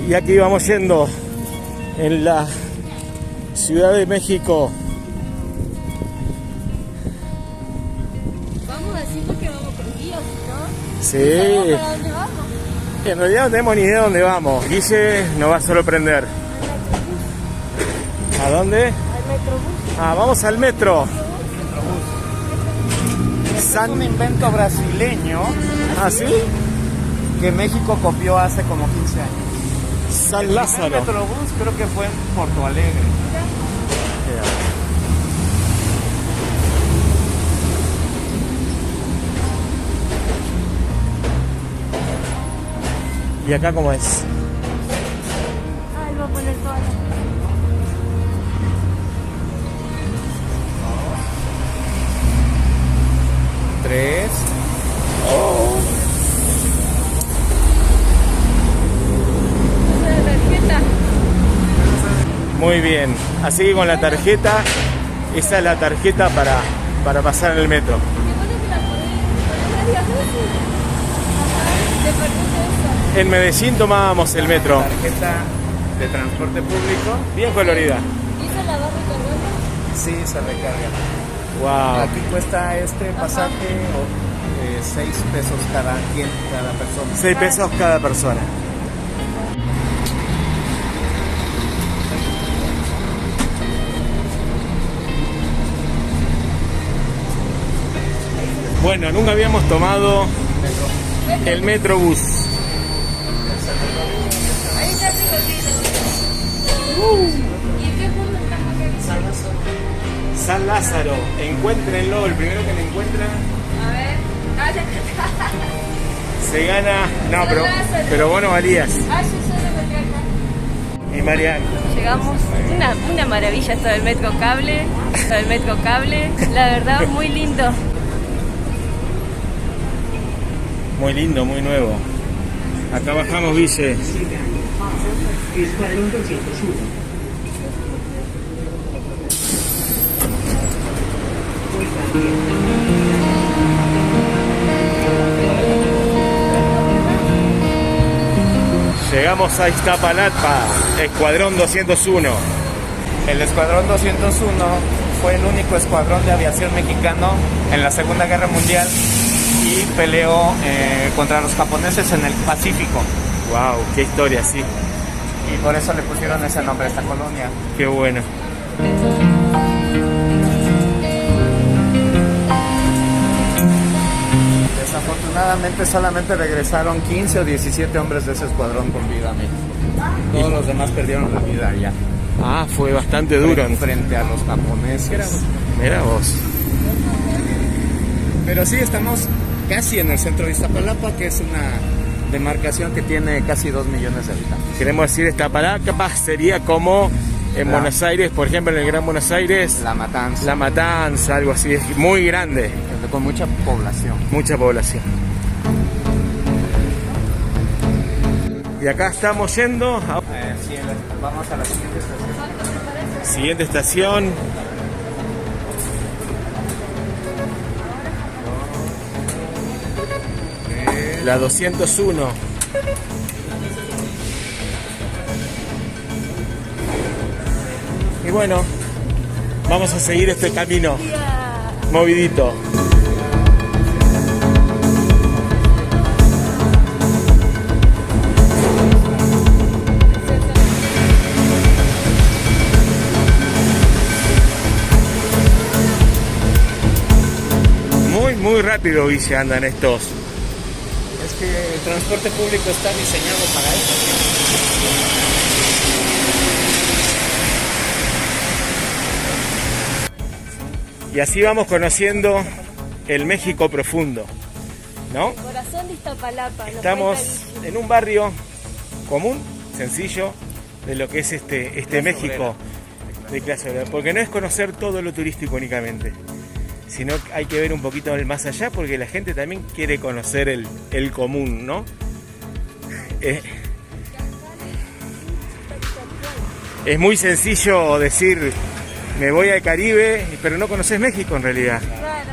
Y aquí vamos yendo en la Ciudad de México. Vamos a decir que vamos con guías, ¿no? Sí. ¿Para dónde vamos? En realidad no tenemos ni idea de dónde vamos. Guille nos va a sorprender. ¿A dónde? Al Metrobús. Ah, vamos al metro. Es un invento brasileño. ¿Ah, sí? Que México copió hace como 15 años. San El Lázaro. Metrobús creo que fue en Porto Alegre. ¿Y acá cómo es? Ah, él va a poner todas las... 3. Esa es la tarjeta. Muy bien. Así que con la tarjeta, esa es la tarjeta para pasar en el metro. Qué bueno que la podés varias veces. Ajá, te perdiste esa. En Medellín tomábamos el metro. Tarjeta de transporte público. Bien colorida. ¿Y esa la vas recargando? Sí, se recarga. Wow. Aquí cuesta este pasaje 6 pesos cada persona. 6 pesos cada persona. Bueno, nunca habíamos tomado el Metrobús. Ahí está el recorrido. ¿Y en qué punto estamos aquí? San Lázaro, encuéntrenlo, el primero que lo encuentra A ver. Ah, ya está. se gana. No, San pero Lázaro. vos no valías. Ah, yo solo me quedé acá. Y Mariana. Llegamos, una maravilla esto del metro cable, la verdad muy lindo. Muy lindo, muy nuevo. Acá bajamos, Ville. Escuadrón 201. Llegamos a Iztapalapa, Escuadrón 201. El Escuadrón 201 fue el único escuadrón de aviación mexicano en la Segunda Guerra Mundial y peleó contra los japoneses en el Pacífico. Wow, qué historia, sí. Y por eso le pusieron ese nombre a esta colonia. Qué bueno. Desafortunadamente solamente regresaron 15 o 17 hombres de ese escuadrón con vida a México. Todos los demás perdieron la vida allá. Ah, fue bastante duro. Frente a los japoneses. Mira vos. Pero sí, estamos casi en el centro de Iztapalapa, que es una demarcación que tiene casi 2 millones de habitantes. Queremos decir, Iztapalapa sería como en Buenos Aires, por ejemplo, en el Gran Buenos Aires, La Matanza. La Matanza, algo así, es muy grande, Con mucha población. mucha población. Y acá estamos yendo a Sí, vamos a la siguiente estación. siguiente estación. La 201. Y bueno, vamos a seguir este camino movidito. Muy rápido, Ville, andan estos. Es que el transporte público está diseñado para eso. Y así vamos conociendo el México profundo, ¿no? Corazón de Iztapalapa. nos Estamos cuenta Guille. en un barrio común, sencillo, de lo que es este México de clase obrera. Porque no es conocer todo lo turístico únicamente, sino que hay que ver un poquito más allá, porque la gente también quiere conocer el común, ¿no? Es muy sencillo decir, me voy al Caribe, pero no conoces México en realidad. Claro.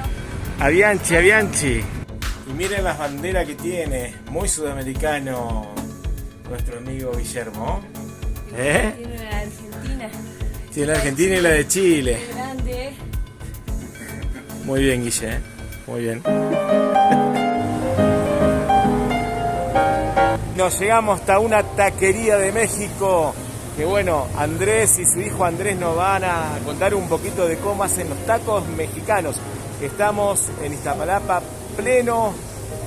Avianchi, Avianchi. Y miren las banderas que tiene, muy sudamericano. nuestro amigo Guillermo. ¿Eh? Tiene la Argentina. Tiene la Argentina y la de Chile. Qué grande. Muy bien, Guille, ¿eh? Muy bien. Nos llegamos hasta una taquería de México. Que bueno, Andrés y su hijo Andrés nos van a contar un poquito de cómo hacen los tacos mexicanos. Estamos en Iztapalapa, pleno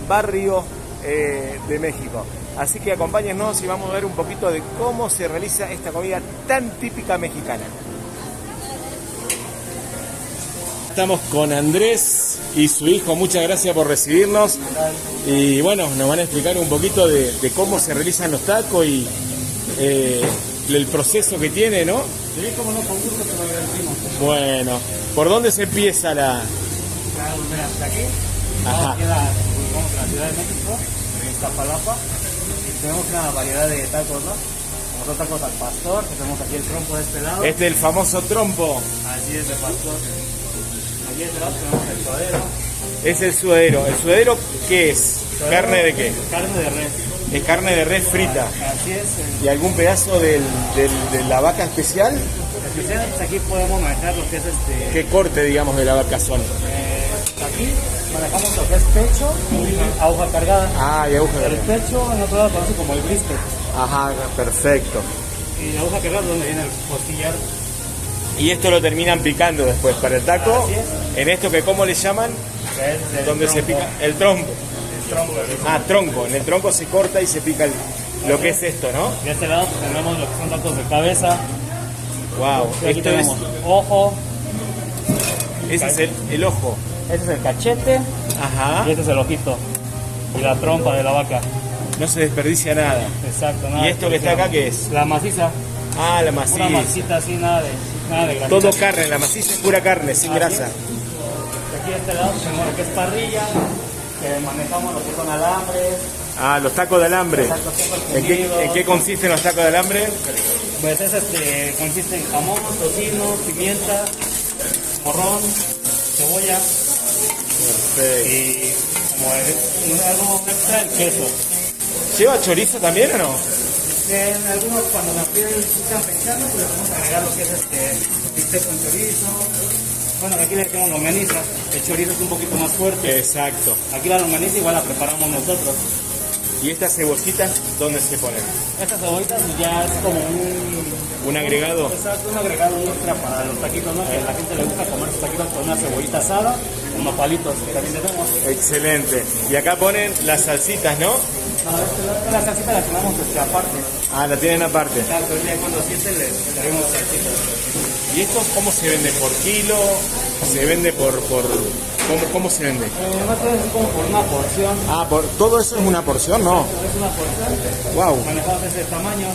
barrio de México. Así que acompáñennos y vamos a ver un poquito de cómo se realiza esta comida tan típica mexicana. Estamos con Andrés y su hijo, muchas gracias por recibirnos. Y bueno, nos van a explicar un poquito de cómo se realizan los tacos y el proceso que tiene, ¿no? Sí, como no, con gusto se lo agradecemos. Bueno, ¿por dónde se empieza la...? Claro, mira, hasta aquí. Ajá. Queda, vamos a la Ciudad de México, en Iztapalapa. Y tenemos una variedad de tacos, ¿no? Como son tacos al pastor, que tenemos aquí el trompo de este lado. Este es el famoso trompo. Así es, de pastor. Aquí de este lado tenemos el suadero. Es el sudadero. ¿El sudadero qué es? ¿Carne de qué? Carne de res. Es carne de res frita. Así es. ¿Y algún pedazo de la vaca especial? Especialmente aquí podemos manejar lo que es ¿Qué corte, digamos, de la vaca son? aquí manejamos lo que es pecho y aguja cargada. Ah, y aguja El cargada. pecho en otro lado conoce como el brisket. Ajá, perfecto. Y la aguja cargada es donde viene el costillar. Y esto lo terminan picando después para el taco. Así es. En esto que ¿cómo le llaman? Que es el Donde se trompo. pica el trompo. El trompo. Ah, tronco. En el tronco se corta y se pica lo que es esto, ¿no? De este lado pues, tenemos lo que son tacos de cabeza. Wow. Y aquí Esto es, tenemos ojo. ese es el ojo. Este es el cachete. Ajá. Y este es el ojito. Y la trompa de la vaca. No se desperdicia nada. Exacto. ¿Y esto que está acá qué es? La maciza. Ah, la Una maciza. masita así, nada de grasita. Todo carne, la maciza es pura carne, sin Así grasa. es. Aquí de este lado tenemos lo que es parrilla. Que manejamos lo que son alambres. Ah, los tacos de alambre. Exacto, tacos ¿En fundidos. qué consisten los tacos de alambre? Pues consiste en jamón, tocino, pimienta, morrón, cebolla Perfecto. y como algo extra el queso. ¿Lleva chorizo también o no? En algunos cuando nos piden campechano pues le vamos a agregar lo que es bistec con chorizo. Bueno, aquí le decimos longaniza, el chorizo es un poquito más fuerte. Exacto. Aquí la longaniza igual la preparamos nosotros. ¿Y estas cebollitas dónde se ponen? Estas cebollitas ya es como ¿Un agregado? exacto, un agregado extra para los taquitos, ¿no? Que a la gente le gusta comer sus taquitos con una cebollita asada, con nopalitos que también tenemos. Excelente. Y acá ponen las salsitas, ¿no? No, la salsita la tenemos aparte. Ah, la tienen aparte. Exacto, ya cuando sienten le traemos salsita. ¿Y esto cómo se vende? ¿Por kilo? ¿Se vende por ¿cómo se vende? Más o menos como por una porción. Ah, ¿todo eso es una porción? No. Es una porción. Wow. Manejamos ese tamaño.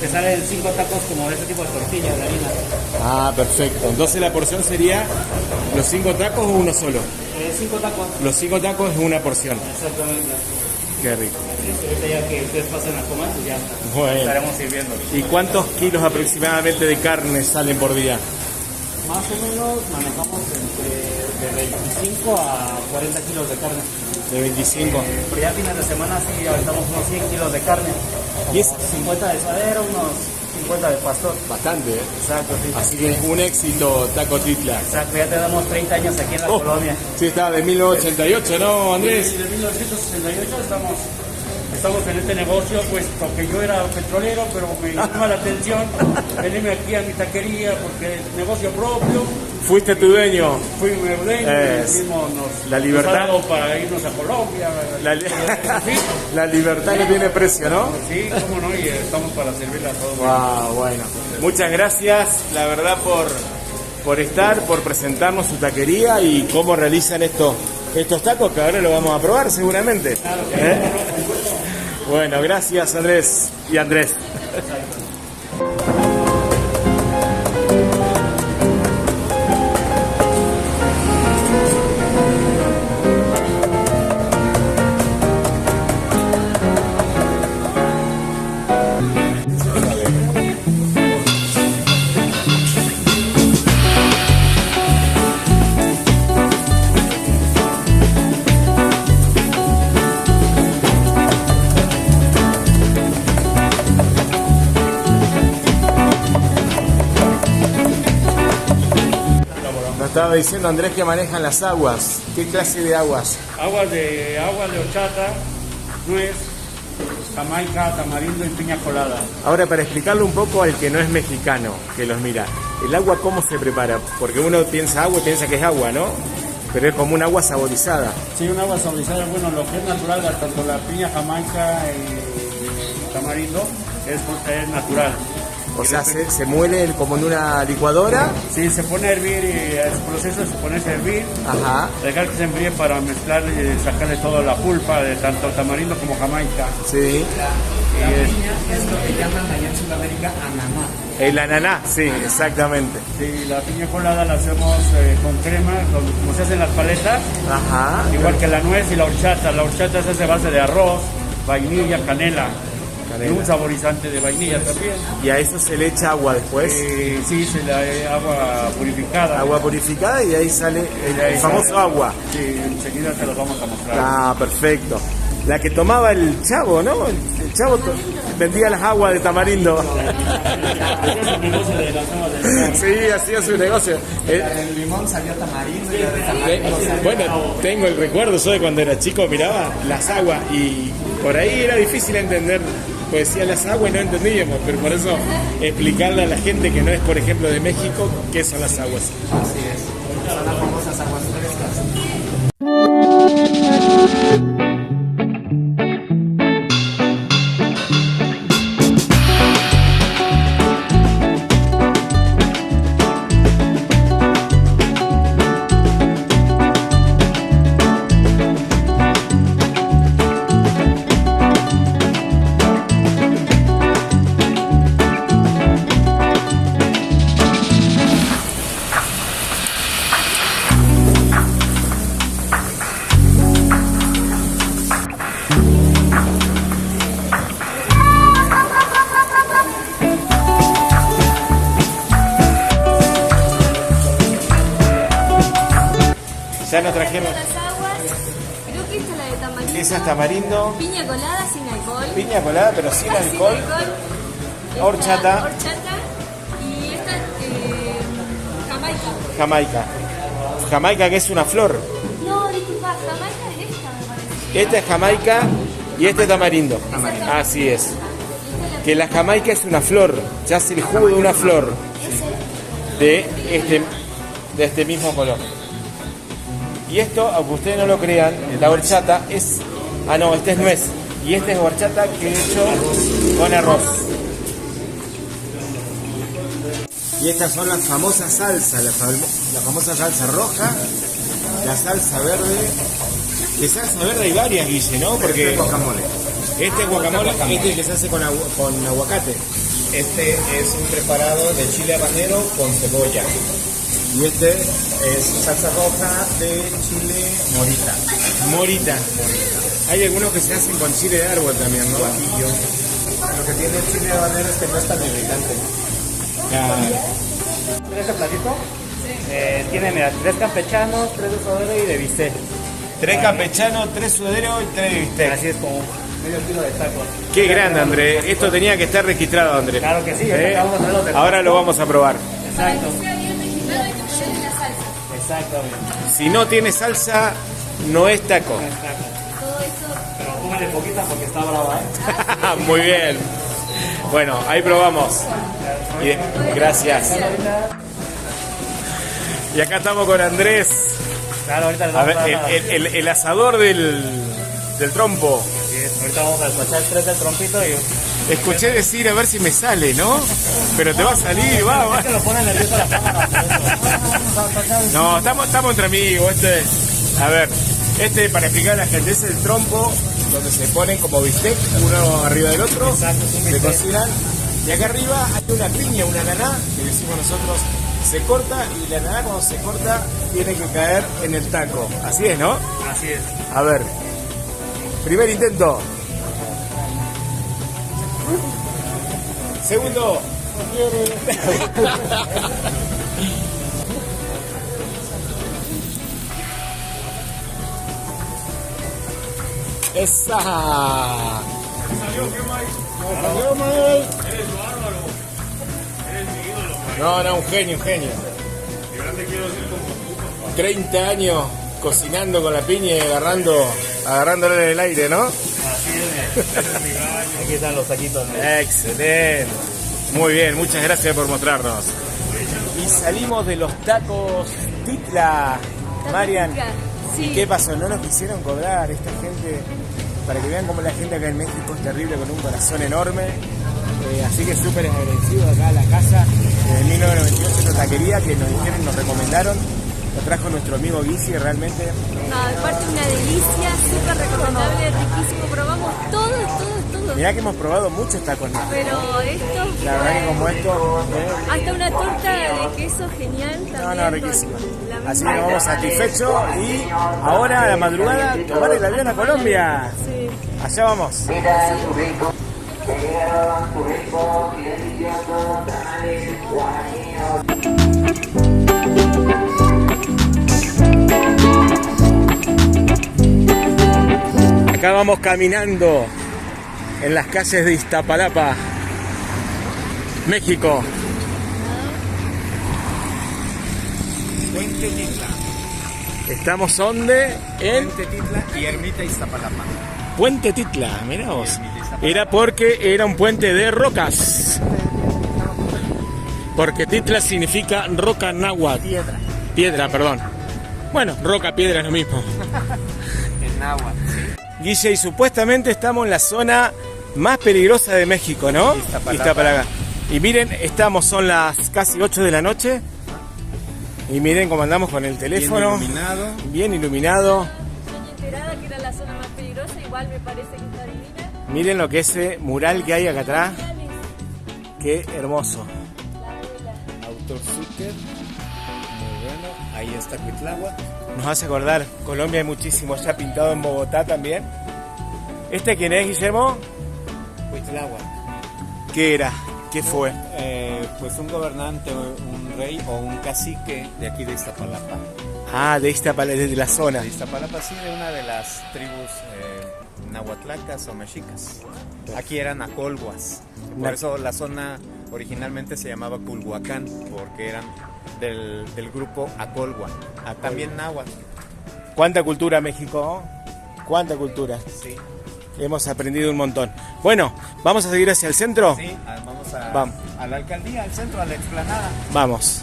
Te salen 5 tacos como de este tipo de tortillas de harina. Ah, perfecto. Entonces la porción sería los 5 tacos o uno solo. 5 tacos. Los 5 tacos es una porción. Exactamente. Qué rico. Ahorita ya que ustedes pasen a comer, pues ya Bueno. estaremos sirviendo. ¿Y cuántos kilos aproximadamente de carne salen por día? Más o menos manejamos de 25 a 40 kilos de carne. De 25. Pero ya a fines de semana sí aventamos unos 100 kilos de carne. ¿Y es? 50 de suadero, unos 50 de pastor. Bastante, ¿eh? Exacto, sí. Así que un éxito Taco Titla. Exacto, ya tenemos 30 años aquí en la Oh, colonia. sí, está de 1988, ¿no, Andrés? Y de 1968 estamos en este negocio, pues porque yo era petrolero, pero me llama la atención venirme aquí a mi taquería porque es negocio propio. Fuiste tu dueño. Fui mi dueño, Es. mismo La nos libertad. ha dado para irnos a Colombia. Sí, La libertad no tiene precio, ¿no? sí, cómo no, y estamos para servirle a todos. Wow, bueno. Muchas gracias, la verdad, por estar, por presentarnos su taquería y cómo realizan estos tacos, que ahora lo vamos a probar seguramente. ¿Eh? Bueno, gracias Andrés y Andrés. estaba diciendo Andrés que manejan las aguas. ¿Qué clase de aguas? Agua de horchata, nuez, jamaica, tamarindo y piña colada. Ahora, para explicarle un poco al que no es mexicano, que los mira, ¿el agua cómo se prepara? Porque uno piensa agua y piensa que es agua, ¿no? Pero es como un agua saborizada. Sí, un agua saborizada, bueno, lo que es natural, tanto la piña, jamaica y tamarindo, es natural. O sea, se muele como en una licuadora. Sí, se pone a hervir y el proceso es ponerse a hervir, Ajá. dejar que se enfríe para mezclar y sacarle toda la pulpa de tanto tamarindo como jamaica. Sí. Y Es lo que llaman allá en Sudamérica ananá. El ananá, sí, exactamente. sí, la piña colada la hacemos con crema, como se hacen las paletas, Ajá. igual que la nuez y la horchata. La horchata se hace a base de arroz, vainilla, canela. Y un saborizante de vainilla también. Y a eso se le echa agua después. Sí, se le da agua purificada. Agua purificada y de ahí sale el famoso agua. Sí, enseguida te los vamos a mostrar. Ah, perfecto. La que tomaba el Chavo, ¿no? El Chavo vendía las aguas de tamarindo. Ese es el negocio de las aguas de limón. Sí, hacía su negocio. La del limón salió tamarindo y la de tamarindo salió... Bueno, tengo el recuerdo, yo de cuando era chico miraba las aguas y por ahí era difícil entender, pues decía las aguas y no entendíamos, pero por eso explicarle a la gente que no es, por ejemplo, de México, qué son las aguas. Así es. Son las famosas aguas frescas. Ya nos trajeron. Las aguas, creo que esta es la de tamarindo. Esa es tamarindo, Piña colada sin alcohol. piña colada, pero sin alcohol. Esta, Horchata. horchata. Y esta jamaica. Jamaica. Jamaica, que es una flor. No, disculpa, jamaica es esta, me parece. Esta es Jamaica y este es tamarindo. Así es. Que la Jamaica es una flor, ya es el jugo de una flor de este mismo color. Y esto, aunque ustedes no lo crean, la horchata es... Ah, no, este es nuez. Y este es horchata que he hecho con arroz. Y estas son las famosas salsas, la famosa salsa roja, la salsa verde. De salsa verde hay varias, Guille, ¿no? Porque Guacamole. este es guacamole, este que se hace con aguacate. Este es un preparado de chile habanero con cebolla. Y este Es salsa roja de chile morita. morita. Hay algunos que se hacen con chile de árbol también, ¿no? Guajillo. Lo que tiene el chile habanero es que no es tan irritante. ¿Este platito? Tiene, mira, 3 campechanos, 3 de suadero y de bistec. 3 campechanos, 3 sudaderos y 3 de bistec. Así es como medio kilo de tacos. Qué grande, André. Esto tenía que estar registrado, André. Claro que sí, ahorita vamos a traerlos de Ahora lo vamos a probar. Exacto. Para que sea bien registrado hay que ponerle la salsa. Exactamente. Si no tiene salsa, no es taco. Todo esto. Pero póngale poquita porque está brava, ¿eh? Muy bien. Bueno, ahí probamos. Gracias. Y acá estamos con Andrés. Claro, ahorita les A vamos ver, a dar el asador del trompo. Así es, ahorita vamos a despachar 3 del trompito y... Escuché decir a ver si me sale, ¿no? Pero te va a salir, va. Es que lo ponen nervioso a la cámara, por eso. No, estamos entre amigos. A ver, para explicar a la gente, es el trompo donde se ponen como bistec, uno arriba del otro, Exacto, es un se bistec. cocinan. Y acá arriba hay una piña, una ananá, que decimos nosotros, se corta y la ananá cuando se corta tiene que caer en el taco. Así es, ¿no? Así es. A ver, primer intento. Segundo. Esa. Salió mal. Eres bárbaro. Eres mi ídolo, man. No, un genio. De grande quiero ser como tú. 30 años cocinando con la piña y agarrándole en el aire, ¿no? Así es, aquí están los taquitos. Excelente. Muy bien, muchas gracias por mostrarnos. Y salimos de los tacos Titla, Marian. Sí. ¿Y qué pasó? No nos quisieron cobrar esta gente, para que vean cómo la gente acá en México es terrible, con un corazón enorme. Así que súper agradecido acá a la casa de 1998, esta taquería que nos dijeron, nos recomendaron. Lo trajo nuestro amigo Guisi, realmente. No, aparte una delicia, súper recomendable, riquísimo. Probamos todo. Mirá que hemos probado muchos tacos, ¿no? Pero esto, La verdad que como esto... hasta una torta de queso genial también. No, riquísimo. con la misma Así que nos vamos satisfechos y ahora a la madrugada tomar el avión a Colombia. Sí. Allá vamos. Acá vamos caminando en las calles de Iztapalapa, México. Puente Titla. Estamos donde en Puente Titla y Ermita Iztapalapa. Puente Titla, mirá vos. Era porque era un puente de rocas. Porque Titla significa roca náhuatl. Piedra. Piedra, perdón. Bueno, roca, piedra es lo mismo. En náhuatl. Guille, y supuestamente estamos en la zona más peligrosa de México, ¿no? Iztapalapa. Y miren, son las casi 8 de la noche. Y miren cómo andamos con el teléfono. Bien iluminado. Bien iluminado. Estoy enterada que era la zona más peligrosa, igual me parece que está divina. Miren lo que es ese mural que hay acá atrás. Qué hermoso. Autor Zucker. Muy bueno. Ahí está Cuitláhuac. Nos hace acordar, Colombia hay muchísimo ya pintado en Bogotá también. ¿Este quién es, Guillermo? Cuitláhuac. ¿Qué era? ¿Qué fue? Pues un gobernante, un rey o un cacique de aquí de Iztapalapa. Ah, de Iztapalapa, de la zona. De Iztapalapa, sí, de una de las tribus nahuatlacas o mexicas. Aquí eran acolhuas. Por eso la zona originalmente se llamaba Culhuacán, porque eran del grupo acolhua. También náhuatl. ¿Cuánta cultura, México? ¿Cuánta cultura? Sí. Hemos aprendido un montón. Bueno, ¿vamos a seguir hacia el centro? Sí, vamos Vamos. a la alcaldía, al centro, a la explanada. Vamos.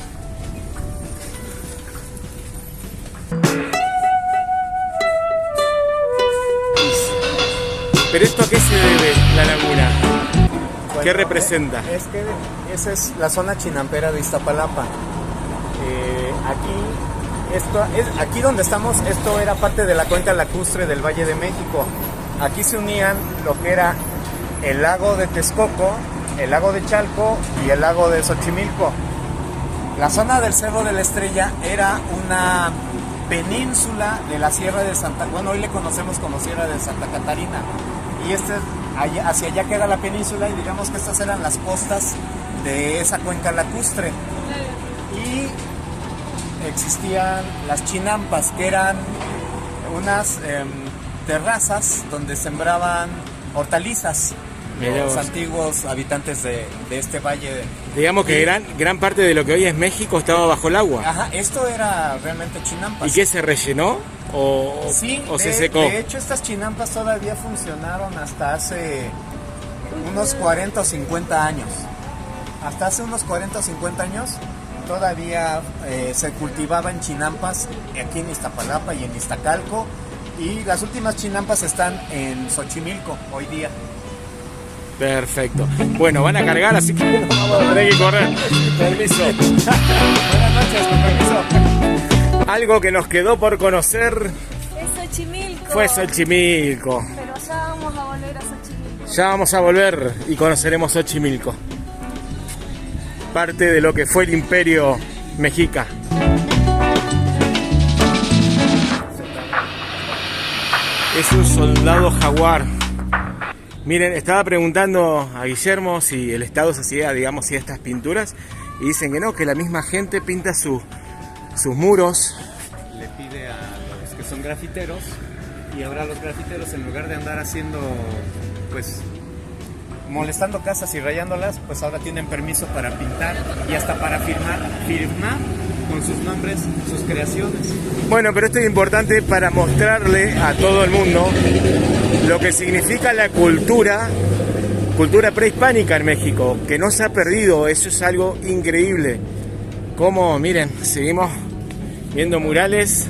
¿Pero esto a qué se debe, la laguna? ¿Qué representa? Es que esa es la zona chinampera de Iztapalapa. Aquí donde estamos, esto era parte de la cuenca lacustre del Valle de México. Aquí se unían lo que era el lago de Texcoco, el lago de Chalco y el lago de Xochimilco. La zona del Cerro de la Estrella era una península de la Sierra de Santa... Bueno, hoy le conocemos como Sierra de Santa Catarina. Y hacia allá queda la península y digamos que estas eran las costas de esa cuenca lacustre. Y existían las chinampas, que eran unas terrazas donde sembraban hortalizas. Los antiguos habitantes de este valle. Digamos que gran parte de lo que hoy es México estaba bajo el agua. Ajá, esto era realmente chinampas. ¿Y qué se rellenó? ¿O se secó? De hecho, estas chinampas todavía funcionaron hasta hace unos 40 o 50 años. Hasta hace unos 40 o 50 años todavía se cultivaban chinampas aquí en Iztapalapa y en Iztacalco. Y las últimas chinampas están en Xochimilco hoy día. Perfecto. Bueno, van a cargar, así que vamos a tener que correr. Permiso. Buenas noches, con permiso. Algo que nos quedó por conocer Es Xochimilco. fue Xochimilco. Pero ya vamos a volver a Xochimilco. Ya vamos a volver y conoceremos Xochimilco. Parte de lo que fue el imperio mexica. Es un soldado jaguar. Miren, estaba preguntando a Guillermo si el Estado se hacía, digamos, si estas pinturas, y dicen que no, que la misma gente pinta sus muros. Le pide a los que son grafiteros, y ahora los grafiteros, en lugar de andar haciendo pues molestando casas y rayándolas, pues ahora tienen permiso para pintar y hasta para firmar con sus nombres, sus creaciones. Bueno, pero esto es importante para mostrarle a todo el mundo lo que significa la cultura prehispánica en México, que no se ha perdido. Eso es algo increíble. Como, miren, seguimos viendo murales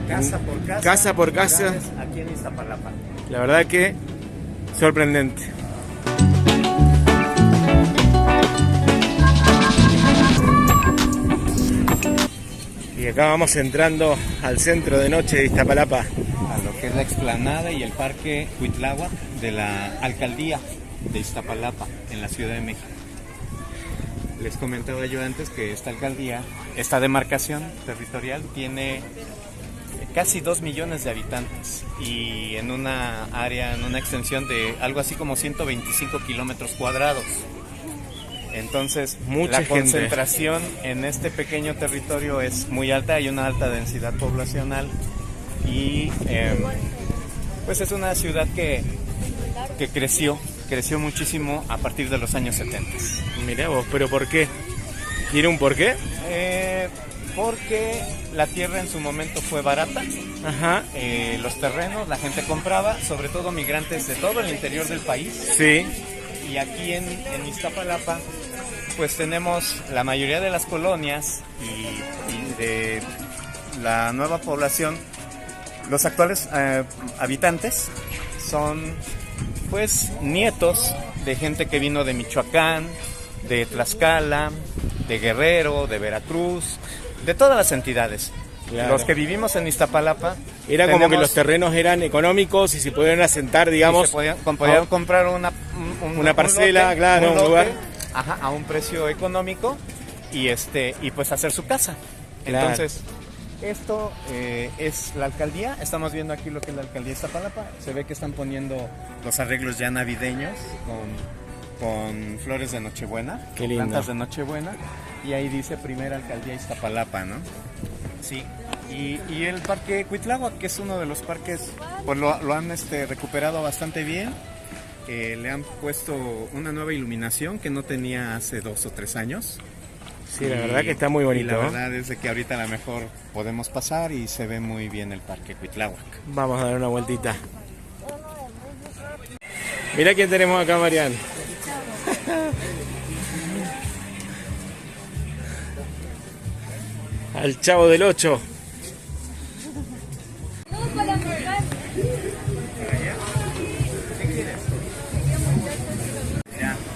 casa por casa, aquí en Iztapalapa. La verdad que sorprendente. Y acá vamos entrando al centro de noche de Iztapalapa. A lo que es la explanada y el parque Cuitláhuac de la alcaldía de Iztapalapa, en la Ciudad de México. Les comentaba yo antes que esta alcaldía, esta demarcación territorial, tiene casi 2 millones de habitantes y en una área, en una extensión de algo así como 125 kilómetros cuadrados. Entonces, la concentración en este pequeño territorio es muy alta, hay una alta densidad poblacional y pues es una ciudad que creció muchísimo a partir de los años 70. Mirá vos, ¿pero por qué? ¿Tiene un porqué? Porque la tierra en su momento fue barata. Ajá. Los terrenos, la gente compraba, sobre todo migrantes de todo el interior del país. Sí. Y aquí en Iztapalapa, pues tenemos la mayoría de las colonias y de la nueva población. Los actuales habitantes son pues nietos de gente que vino de Michoacán, de Tlaxcala, de Guerrero, de Veracruz, de todas las entidades. Claro. Los que vivimos en Iztapalapa... Era como que los terrenos eran económicos y se podían asentar, digamos... Se podían comprar una parcela, lote, claro, un lugar. Ajá, a un precio económico y pues hacer su casa. Claro. Entonces, esto es la alcaldía. Estamos viendo aquí lo que es la alcaldía de Iztapalapa. Se ve que están poniendo los arreglos ya navideños con flores de Nochebuena, qué lindo. Plantas de Nochebuena, y ahí dice Primera Alcaldía Iztapalapa, ¿no? Sí, y el Parque Cuitláhuac, que es uno de los parques, pues lo han recuperado bastante bien. Le han puesto una nueva iluminación que no tenía hace 2 o 3 años. Sí, la verdad que está muy bonito. Y la verdad es de que ahorita a lo mejor podemos pasar y se ve muy bien el Parque Cuitláhuac. Vamos a dar una vueltita. Mirá quién tenemos acá, Marian. Al Chavo del 8.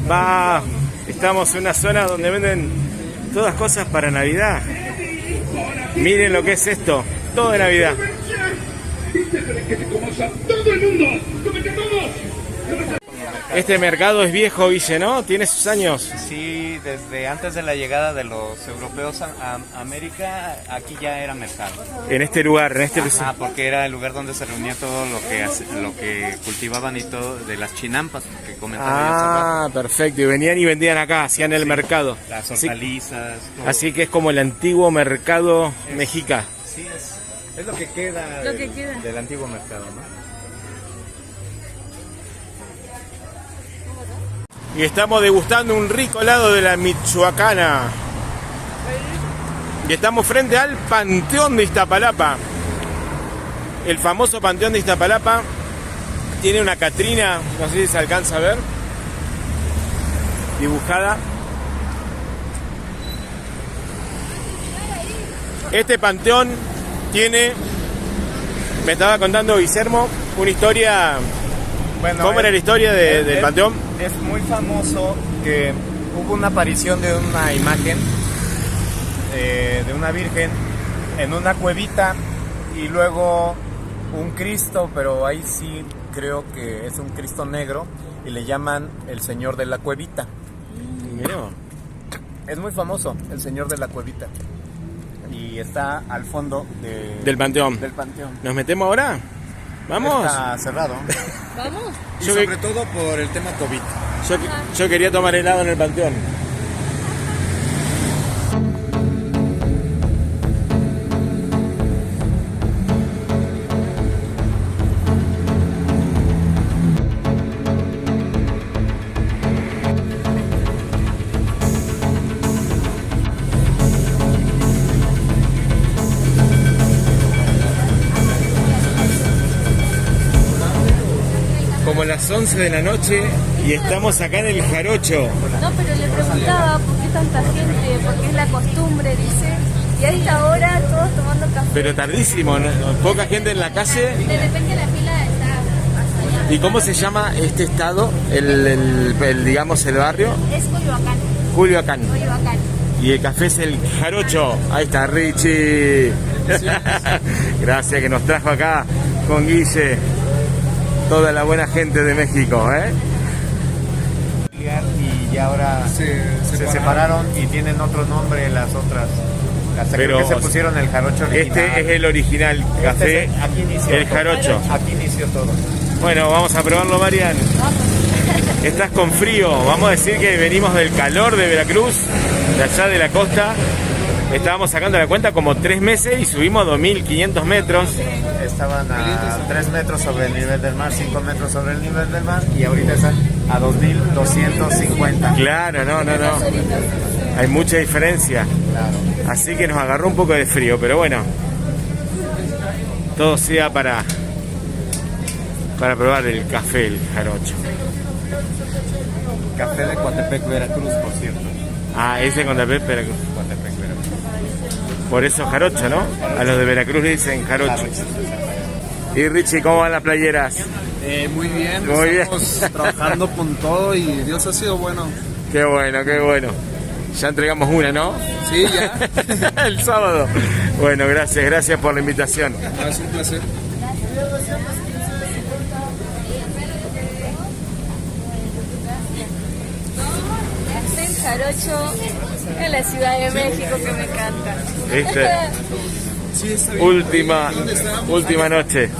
Va, estamos en una zona donde venden todas cosas para Navidad. Miren lo que es esto, todo de Navidad. Este mercado es viejo, Guille, ¿no? Tiene sus años. Sí, desde antes de la llegada de los europeos a América, aquí ya era mercado. En este lugar, porque era el lugar donde se reunía todo lo que cultivaban y todo de las chinampas que comentaba. Perfecto. Y venían y vendían acá, hacían el mercado. Las hortalizas. Así que es como el antiguo mercado mexica. Sí, es lo que queda, del antiguo mercado, ¿no? Y estamos degustando un rico helado de la Michoacana. Y estamos frente al Panteón de Iztapalapa. El famoso Panteón de Iztapalapa tiene una Catrina, no sé si se alcanza a ver, dibujada. Este panteón tiene, me estaba contando Guillermo, una historia. Bueno, ¿cómo era la historia del panteón? Es muy famoso que hubo una aparición de una imagen de una virgen en una cuevita y luego un Cristo, pero ahí sí creo que es un Cristo negro y le llaman el Señor de la Cuevita. Mirá. Es muy famoso el Señor de la Cuevita y está al fondo del panteón. ¿Nos metemos ahora? ¿Vamos? Está cerrado. ¿Vamos? Y sobre todo por el tema COVID. Yo quería tomar helado en el panteón. las 11 de la noche y estamos acá en el Jarocho. No, pero le preguntaba por qué tanta gente, porque es la costumbre, dice. Y a esta hora todos tomando café. Pero tardísimo, ¿no? Poca gente en la calle. De repente la fila está allá. ¿Y cómo se llama este estado? Digamos, el barrio. Es Coyoacán. Coyoacán. Coyoacán. Y el café es el Jarocho. Ahí está Richie. Gracias que nos trajo acá con Guille. Toda la buena gente de México, ¿eh? Y ya ahora se separaron y tienen otro nombre las otras. Hasta Pero creo que se pusieron el Jarocho original. Este es el original café, Aquí inició el todo. Jarocho. Aquí inició todo. Bueno, vamos a probarlo, Marian. Estás con frío. Vamos a decir que venimos del calor de Veracruz, de allá de la costa. Estábamos sacando la cuenta como 3 meses y subimos 2.500 metros. Estaban a 3 metros sobre el nivel del mar, 5 metros sobre el nivel del mar y ahorita están a 2.250. Claro, no. Hay mucha diferencia. Claro. Así que nos agarró un poco de frío, pero bueno. Todo sea para probar el café, el Jarocho. Café de Coatepec, Veracruz, por cierto. Ah, ese con Coatepec, Veracruz. Coatepec, Veracruz. Por eso Jarocho, ¿no? A los de Veracruz le dicen Jarocho. Y Richie, ¿cómo van las playeras? Muy bien, Muy bien. estamos trabajando con todo y Dios ha sido bueno. Qué bueno, qué bueno. Ya entregamos una, ¿no? Sí, ya. El sábado. Bueno, gracias por la invitación. Es un placer. El Jarocho en la Ciudad de México, que me encanta. ¿Viste? Sí, está bien. Última noche. Sí.